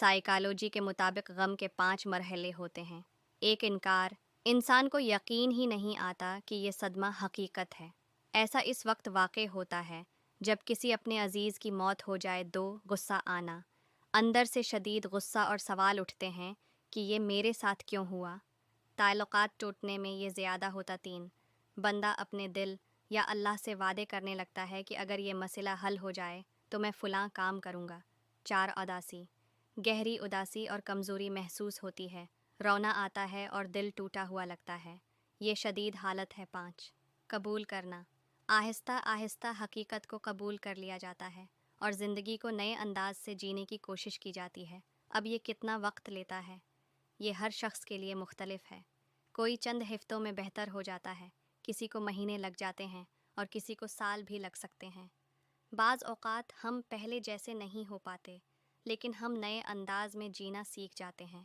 Psychology کے مطابق غم کے 5 مرحلے ہوتے ہیں۔ ایک، انکار۔ انسان کو یقین ہی نہیں آتا کہ یہ صدمہ حقیقت ہے۔ ایسا اس وقت واقع ہوتا ہے جب کسی اپنے عزیز کی موت ہو جائے۔ 2، غصہ آنا۔ اندر سے شدید غصہ اور سوال اٹھتے ہیں کہ یہ میرے ساتھ کیوں ہوا۔ تعلقات ٹوٹنے میں یہ زیادہ ہوتا۔ 3، بندہ اپنے دل یا اللہ سے وعدے کرنے لگتا ہے کہ اگر یہ مسئلہ حل ہو جائے تو میں فلاں کام کروں گا۔ 4، اداسی۔ گہری اداسی اور کمزوری محسوس ہوتی ہے، رونا آتا ہے اور دل ٹوٹا ہوا لگتا ہے، یہ شدید حالت ہے۔ 5، قبول کرنا۔ آہستہ آہستہ حقیقت کو قبول کر لیا جاتا ہے اور زندگی کو نئے انداز سے جینے کی کوشش کی جاتی ہے۔ اب یہ کتنا وقت لیتا ہے، یہ ہر شخص کے لیے مختلف ہے۔ کوئی چند ہفتوں میں بہتر ہو جاتا ہے، کسی کو مہینے لگ جاتے ہیں اور کسی کو سال بھی لگ سکتے ہیں۔ بعض اوقات ہم پہلے جیسے نہیں ہو پاتے، لیکن ہم نئے انداز میں جینا سیکھ جاتے ہیں۔